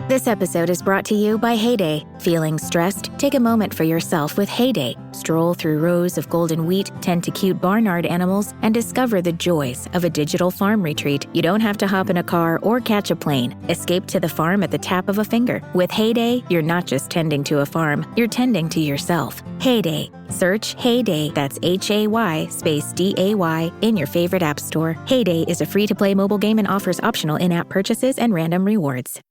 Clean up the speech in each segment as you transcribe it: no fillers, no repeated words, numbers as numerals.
This episode is brought to you by Heyday. Feeling stressed? Take a moment for yourself with Heyday. Stroll through rows of golden wheat, tend to cute barnyard animals, and discover the joys of a digital farm retreat. You don't have to hop in a car or catch a plane. Escape to the farm at the tap of a finger. With Heyday, you're not just tending to a farm, you're tending to yourself. Heyday. Search Heyday, that's Hay space DAY, in your favorite app store. Heyday is a free-to-play mobile game and offers optional in-app purchases and random rewards.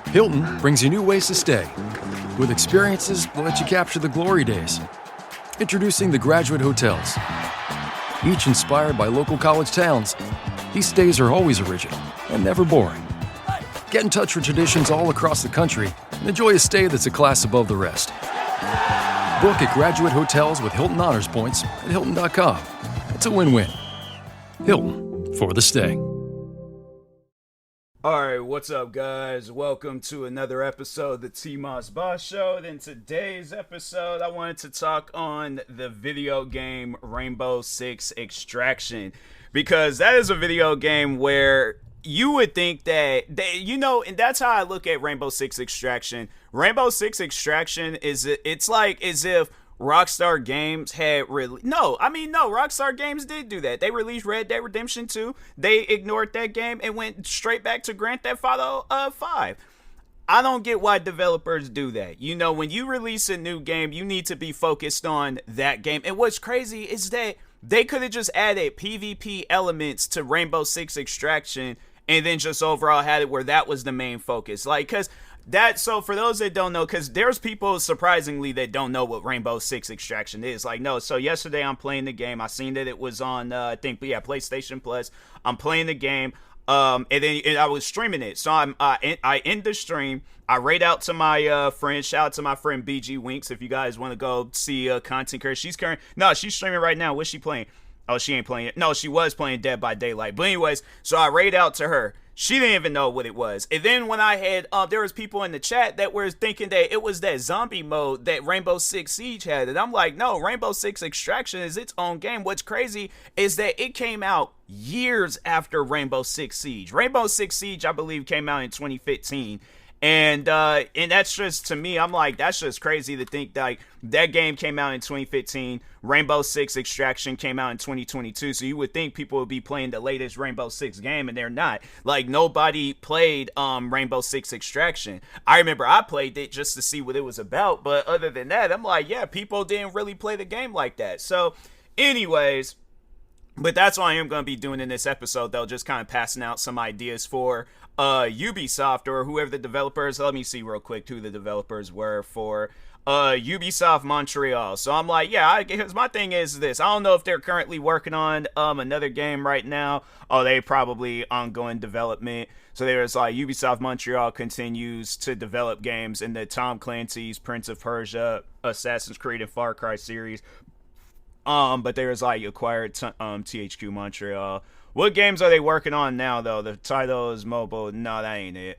Hilton brings you new ways to stay. With experiences that let you capture the glory days. Introducing the Graduate Hotels. Each inspired by local college towns, these stays are always original and never boring. Get in touch with traditions all across the country and enjoy a stay that's a class above the rest. Book at Graduate Hotels with Hilton Honors Points at Hilton.com. It's a win-win. Hilton, for the stay. Alright, what's up guys? Welcome to another episode of the TMossBoss Show. In today's episode, I wanted to talk on the video game Rainbow Six Extraction. Because that is a video game where you would think that, and that's how I look at Rainbow Six Extraction. Rainbow Six Extraction it's like as if Rockstar Games had Rockstar Games did do that. They released Red Dead Redemption 2. They ignored that game and went straight back to Grand Theft Auto 5. I don't get why developers do that. You know, when you release a new game, you need to be focused on that game. And what's crazy is that they could have just added PvP elements to Rainbow Six Extraction and then just overall had it where that was the main focus. So for those that don't know, because there's people surprisingly that don't know what Rainbow Six Extraction is. So yesterday I'm playing the game. I seen that it was on, PlayStation Plus. I'm playing the game, and I was streaming it. So I end the stream. I raid out to my friend. Shout out to my friend BG Winks if you guys want to go see content creator. She's streaming right now. What's she playing? Oh, she ain't playing it. No, she was playing Dead by Daylight. But anyways, so I raid out to her. She didn't even know what it was. And then when I had, there was people in the chat that were thinking that it was that zombie mode that Rainbow Six Siege had. And I'm like, no, Rainbow Six Extraction is its own game. What's crazy is that it came out years after Rainbow Six Siege. Rainbow Six Siege, I believe, came out in 2015. And that's just, to me, I'm like, that's just crazy to think that game came out in 2015. Rainbow Six Extraction came out in 2022. So you would think people would be playing the latest Rainbow Six game, and they're not. Nobody played Rainbow Six Extraction. I remember I played it just to see what it was about. But other than that, I'm like, yeah, people didn't really play the game like that. So anyways, but that's what I am going to be doing in this episode, though, just kind of passing out some ideas for Ubisoft or whoever the developers. Let me see real quick who the developers were for Ubisoft Montreal. So I'm like, yeah, because my thing is this. I don't know if they're currently working on another game right now. Oh, they probably ongoing development. So there's Ubisoft Montreal continues to develop games in the Tom Clancy's Prince of Persia, Assassin's Creed, and Far Cry series. But there's acquired THQ Montreal. What games are they working on now, though? The title is mobile. No, that ain't it.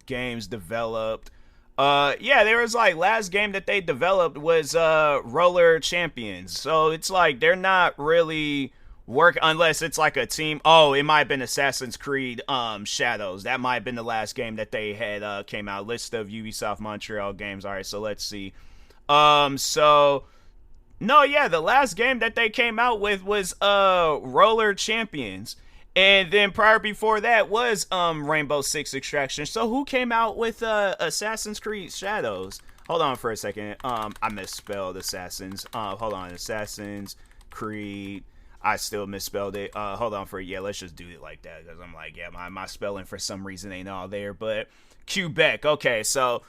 Games developed. There was last game that they developed was Roller Champions. So it's they're not really work unless it's a team. Oh, it might have been Assassin's Creed Shadows. That might have been the last game that they had came out. List of Ubisoft Montreal games. All right, so let's see. The last game that they came out with was Roller Champions. And then before that was Rainbow Six Extraction. So who came out with Assassin's Creed Shadows? Hold on for a second. I misspelled Assassins. Hold on, Assassin's Creed. I still misspelled it. Hold on let's just do it like that. Because I'm like, yeah, my spelling for some reason ain't all there. But Quebec. Okay, so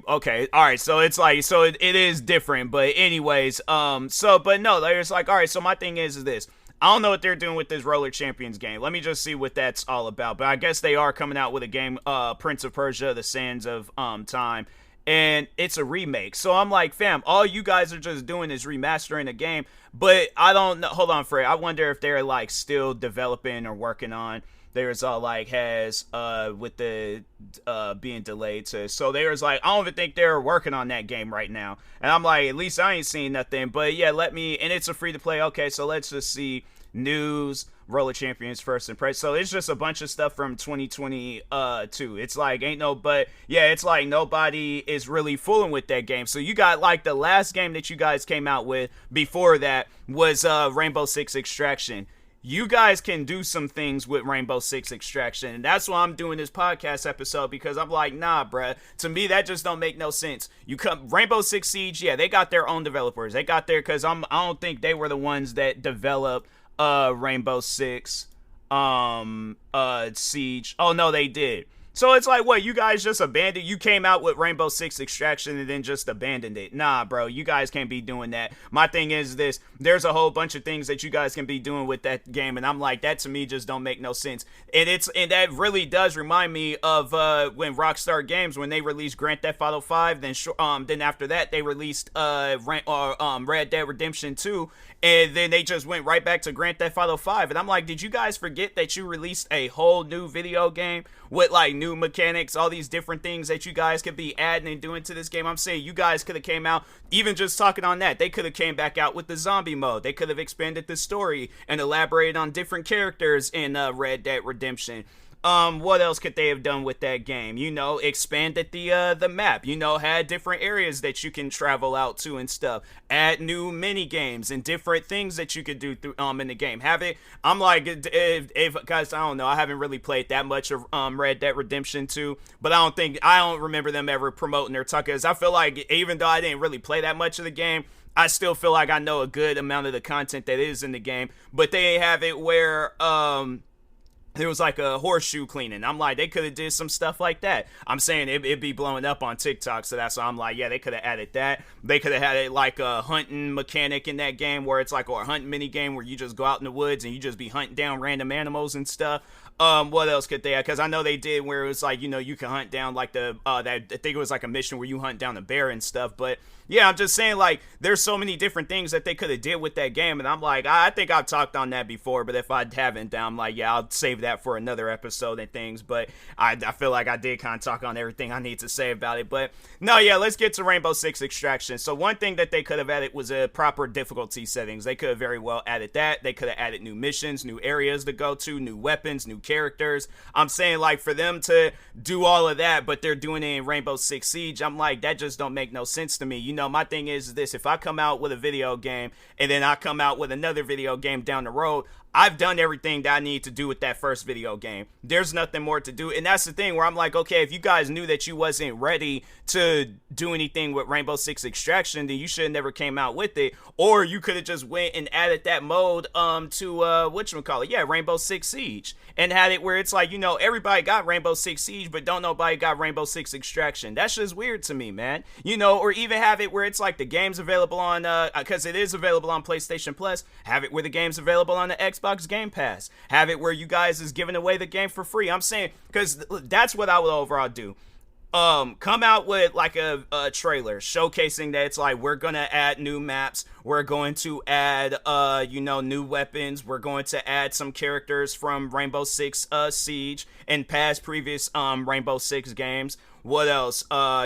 okay, all right, so it's it is different, but anyways, but no, there's all right, so my thing is this. I don't know what they're doing with this Roller Champions game. Let me just see what that's all about, but I guess they are coming out with a game, Prince of Persia, The Sands of Time, and it's a remake, so I'm like, fam, all you guys are just doing is remastering a game, but I don't know, hold on, Fred, I wonder if they're still developing or working on. There's has with the being delayed so there's I don't even think they're working on that game right now, and I'm like, at least I ain't seen nothing. But yeah, and it's a free to play. Okay, so let's just see news, Roller Champions first impression. So it's just a bunch of stuff from 2022. It's like it's like nobody is really fooling with that game. So you got like the last game that you guys came out with before that was Rainbow Six Extraction. You guys can do some things with Rainbow Six Extraction. And that's why I'm doing this podcast episode, because I'm like, nah, bruh. To me, that just don't make no sense. Rainbow Six Siege, yeah, they got their own developers. They got their, because I don't think they were the ones that developed Rainbow Six Siege. Oh, no, they did. So it's like, what, you guys just abandoned? You came out with Rainbow Six Extraction and then just abandoned it. Nah, bro, you guys can't be doing that. My thing is this: there's a whole bunch of things that you guys can be doing with that game, and I'm like, that to me just don't make no sense. And that really does remind me of when Rockstar Games, when they released Grand Theft Auto 5, then after that they released Red Dead Redemption 2, and then they just went right back to Grand Theft Auto 5. And I'm like, did you guys forget that you released a whole new video game with like new mechanics, all these different things that you guys could be adding and doing to this game? I'm saying you guys could have came out, even just talking on that, they could have came back out with the zombie mode. They could have expanded the story and elaborated on different characters in Red Dead Redemption. What else could they have done with that game? You know, expanded the map, you know, had different areas that you can travel out to and stuff, add new mini games and different things that you could do through in the game. Have it, I'm like, if guys, I don't know, I haven't really played that much of Red Dead Redemption 2, but I don't remember them ever promoting their tuckers. I feel like even though I didn't really play that much of the game, I still feel like I know a good amount of the content that is in the game, but they have it where there was like a horseshoe cleaning. I'm like, they could have did some stuff like that. I'm saying it'd be blowing up on TikTok, so that's why I'm like, yeah, they could have added that. They could have had it like a hunting mechanic in that game, where it's like, or a hunting mini game where you just go out in the woods and you just be hunting down random animals and stuff. What else could they have? Because I know they did where it was like, you know, you can hunt down like I think it was like a mission where you hunt down a bear and stuff. But yeah, I'm just saying, like, there's so many different things that they could have did with that game, and I'm like, I think I've talked on that before, but if I haven't, then I'm like, yeah, I'll save that for another episode and things. But I feel like I did kind of talk on everything I need to say about it. But no, yeah, let's get to Rainbow Six Extraction. So one thing that they could have added was a proper difficulty settings. They could have very well added that. They could have added new missions, new areas to go to, new weapons, new characters. I'm saying, like, for them to do all of that, but they're doing it in Rainbow Six Siege, I'm like, that just don't make no sense to me. You know, my thing is this: if I come out with a video game and then I come out with another video game down the road, I've done everything that I need to do with that first video game. There's nothing more to do. And that's the thing where I'm like, okay, if you guys knew that you wasn't ready to do anything with Rainbow Six Extraction, then you should have never came out with it. Or you could have just went and added that mode to whatchamacallit, yeah, Rainbow Six Siege, and had it where it's like, you know, everybody got Rainbow Six Siege, but don't nobody got Rainbow Six Extraction. That's just weird to me, man. You know, or even have it where it's like the game's available on because it is available on PlayStation Plus. Have it where the game's available on the Xbox Game Pass. Have it where you guys is giving away the game for free. I'm saying, because that's what I would overall do. Come out with like a trailer showcasing that it's like, we're gonna add new maps, we're going to add you know, new weapons, we're going to add some characters from Rainbow Six Siege and past previous Rainbow Six games. What else?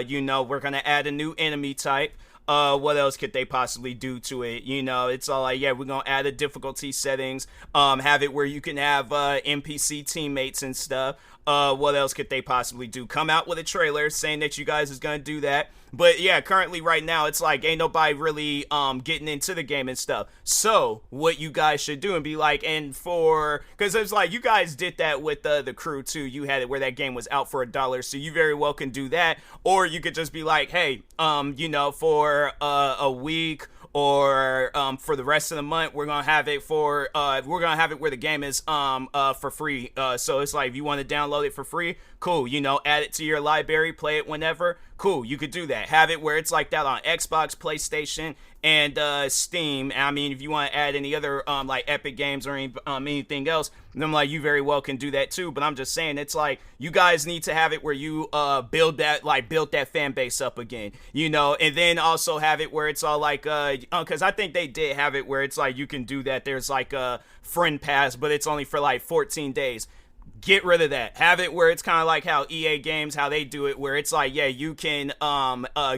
You know, we're gonna add a new enemy type. What else could they possibly do to it? You know, it's all like, yeah, we're gonna add a difficulty settings, have it where you can have NPC teammates and stuff. What else could they possibly do? Come out with a trailer saying that you guys is gonna do that. But yeah, currently right now it's like ain't nobody really getting into the game and stuff. So what you guys should do and be like, and for, because it's like you guys did that with the Crew too. You had it where that game was out for $1, so you very well can do that. Or you could just be like, hey, you know, for a week or for the rest of the month, we're gonna have it for where the game is for free. So it's like, if you want to download it for free, cool. You know, add it to your library, play it whenever. Cool, you could do that. Have it where it's like that on Xbox, PlayStation, and Steam. I mean, if you want to add any other like Epic Games or anything else, then like you very well can do that too. But I'm just saying, it's like you guys need to have it where you build that fan base up again, you know, and then also have it where it's all like because I think they did have it where it's like you can do that. There's like a friend pass, but it's only for like 14 days. get rid of that. Have it where it's kind of like how EA games, how they do it, where it's like, yeah, you can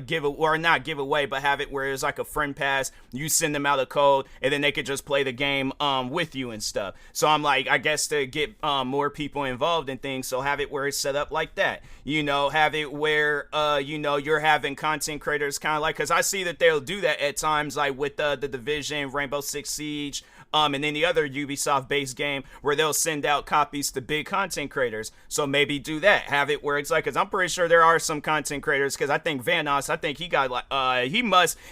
give it, or not give away, but have it where it's like a friend pass. You send them out a code, and then they could just play the game with you and stuff. So I'm like, I guess to get more people involved in things, so have it where it's set up like that. You know, have it where you know, you're having content creators kind of like, because I see that they'll do that at times, like with the Division, Rainbow Six Siege, and any other Ubisoft-based game where they'll send out copies to big content creators. So maybe do that. Have it where it's like, because I'm pretty sure there are some content creators, because I think Vanoss, I think he got like,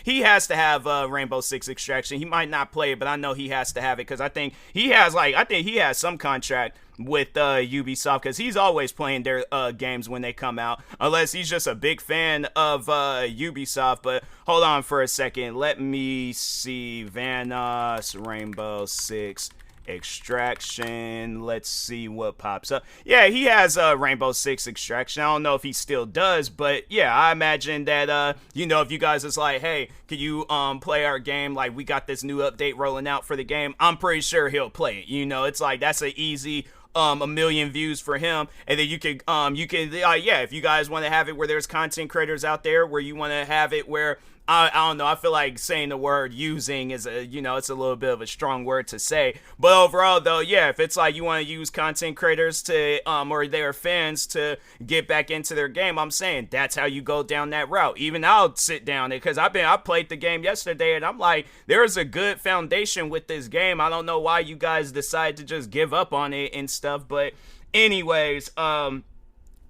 he has to have Rainbow Six Extraction. He might not play it, but I know he has to have it, because I think he has some contract with Ubisoft, because he's always playing their games when they come out, unless he's just a big fan of Ubisoft. But hold on for a second, let me see. Vanoss Rainbow Six Extraction, let's see what pops up. Yeah, he has Rainbow Six Extraction. I don't know if he still does, but yeah, I imagine that you know, if you guys is like, hey, can you play our game, like we got this new update rolling out for the game, I'm pretty sure he'll play it. You know, it's like, that's an easy 1 million views for him. And then you could yeah, if you guys want to have it where there's content creators out there where you want to have it where I don't know, I feel like saying the word using is a, you know, it's a little bit of a strong word to say, but overall though, yeah, if it's like you want to use content creators to or their fans to get back into their game, I'm saying that's how you go down that route. Even I'll sit down there, because I played the game yesterday, and I'm like, there's a good foundation with this game. I don't know why you guys decide to just give up on it and stuff, but anyways,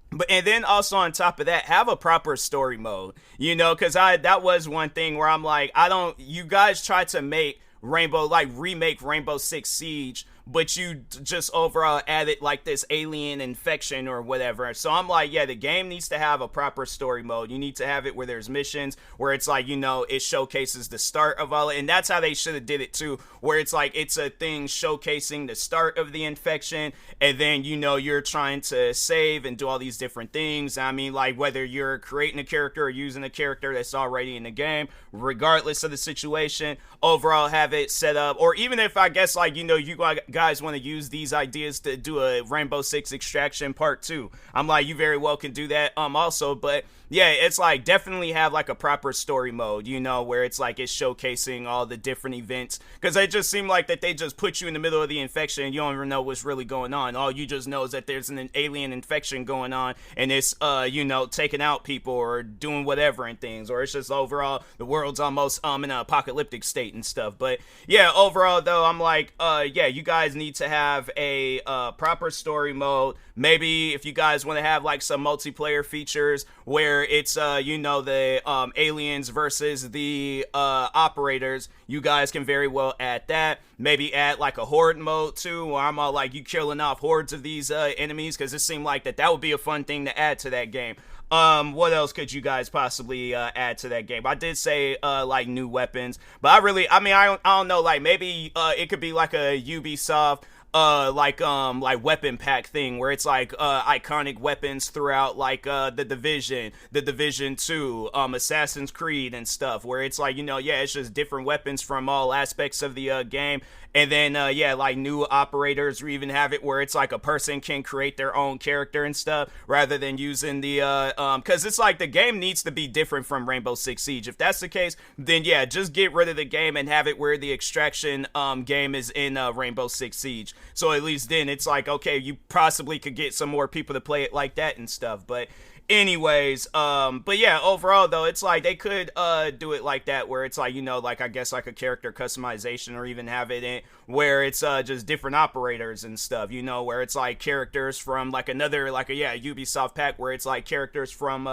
but, and then also on top of that, have a proper story mode, you know, because that was one thing where I'm like, you guys tried to make remake Rainbow Six Siege, but you just overall added like this alien infection or whatever. So I'm like, yeah, the game needs to have a proper story mode. You need to have it where there's missions where it's like, you know, it showcases the start of all it, and that's how they should have did it too, where it's like, it's a thing showcasing the start of the infection, and then, you know, you're trying to save and do all these different things. I mean, like, whether you're creating a character or using a character that's already in the game, regardless of the situation, overall have it set up. Or even if, I guess, like, you know, you guys want to use these ideas to do a Rainbow Six Extraction Part 2, I'm like, you very well can do that also. But yeah, it's like, definitely have like a proper story mode, you know, where it's like, it's showcasing all the different events, because it just seemed like that they just put you in the middle of the infection and you don't even know what's really going on. All you just know is that there's an alien infection going on, and it's you know, taking out people or doing whatever and things, or it's just overall the world's almost in an apocalyptic state and stuff. But yeah, overall though, I'm like, yeah, you guys need to have a proper story mode. Maybe if you guys want to have like some multiplayer features where it's you know, the aliens versus the operators, you guys can very well add that. Maybe add like a horde mode too, where I'm all like, you killing off hordes of these enemies, because it seemed like that would be a fun thing to add to that game. What else could you guys possibly add to that game? I did say like new weapons, but I don't know, like maybe it could be like a Ubisoft like weapon pack thing, where it's like iconic weapons throughout, like the Division 2, Assassin's Creed and stuff, where it's like, you know, yeah, it's just different weapons from all aspects of the game. And then yeah, like new operators, or even have it where it's like a person can create their own character and stuff, rather than using the because it's like the game needs to be different from Rainbow Six Siege. If that's the case, then yeah, just get rid of the game and have it where the extraction game is in Rainbow Six Siege. So at least then it's like, okay, you possibly could get some more people to play it like that and stuff. But anyways, but yeah, overall though, it's like they could do it like that, where it's like, you know, like I guess like a character customization, or even have it in where it's just different operators and stuff, you know, where it's like characters from like another, like a Ubisoft pack, where it's like characters from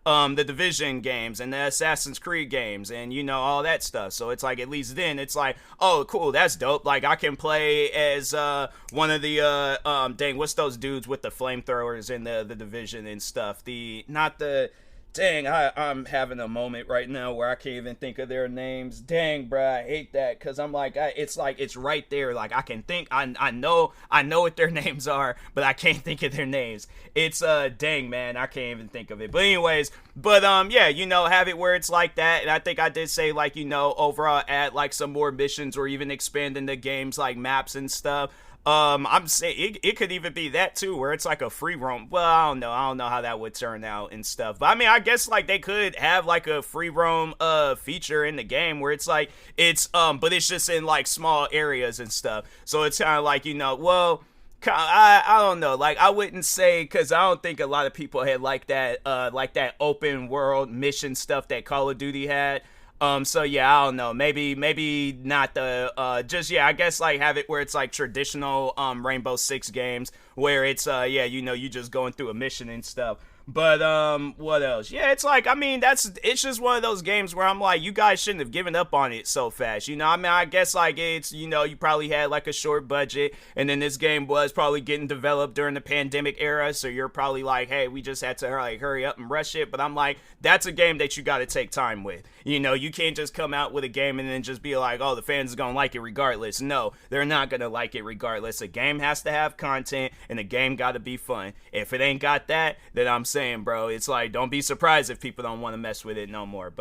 the Division games and the Assassin's Creed games, and you know, all that stuff. So it's like, at least then it's like, oh cool, that's dope, like I can play as one of the dang, what's those dudes with the flamethrowers in the Division and stuff, I'm having a moment right now where I can't even think of their names. Dang, bruh, I hate that, because I'm like, it's like, it's right there. Like, I can think, I know what their names are, but I can't think of their names. It's, dang, man, I can't even think of it. But anyways, yeah, you know, have it where it's like that. And I think I did say, like, you know, overall add, like, some more missions, or even expanding the game's, like, maps and stuff. I'm saying it could even be that too, where it's like a free roam. Well, I don't know how that would turn out and stuff. But I mean, I guess like they could have like a free roam feature in the game where it's like but it's just in like small areas and stuff. So it's kind of like, well, I don't know. Like, I wouldn't say, because I don't think a lot of people had like that open world mission stuff that Call of Duty had. So yeah, I don't know. Maybe not the I guess like have it where it's like traditional Rainbow Six games where it's you just going through a mission and stuff. But what else? Yeah, it's like, I mean, it's just one of those games where I'm like, you guys shouldn't have given up on it so fast. I mean, I guess like it's, you probably had like a short budget, and then this game was probably getting developed during the pandemic era, so you're probably like, hey, we just had to like hurry up and rush it. But I'm like, that's a game that you got to take time with. You can't just come out with a game and then just be like, oh, the fans are gonna like it regardless. No, they're not gonna like it regardless. A game has to have content, and the game got to be fun. If it ain't got that, then I'm saying, bro, it's like, don't be surprised if people don't want to mess with it no more.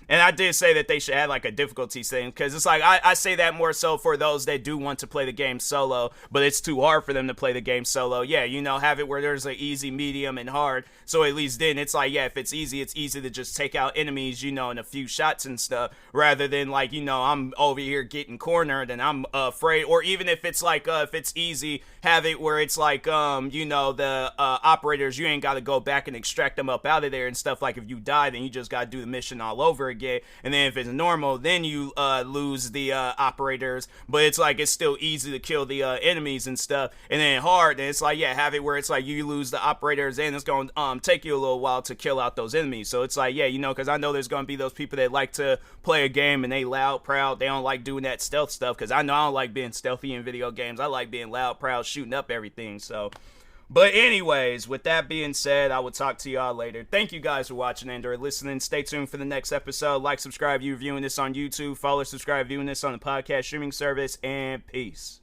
And I did say that they should add like a difficulty thing, because it's like, I say that more so for those that do want to play the game solo, but it's too hard for them to play the game solo. Yeah, have it where there's an easy, medium, and hard. So at least then it's like, yeah, if it's easy to just take out enemies, in a few shots and stuff, rather than like, I'm over here getting cornered and I'm afraid. Or even if it's like, if it's easy, have it where it's like, the operators, you ain't got to go back and extract them up out of there and stuff. Like if you die, then you just got to do the mission all over again. And then if it's normal, then you lose the operators, but it's like, it's still easy to kill the enemies and stuff. And then hard, then it's like, yeah, have it where it's like you lose the operators and it's going to take you a little while to kill out those enemies. So it's like, yeah, because I know there's going to be those people that like to play a game and they loud, proud, they don't like doing that stealth stuff, because I know I don't like being stealthy in video games. I like being loud, proud, shooting up everything. So but anyways, with that being said, I will talk to y'all later. Thank you guys for watching and or listening. Stay tuned for the next episode. Like, subscribe, you viewing this on YouTube. Follow, subscribe, viewing this on the podcast streaming service. And peace.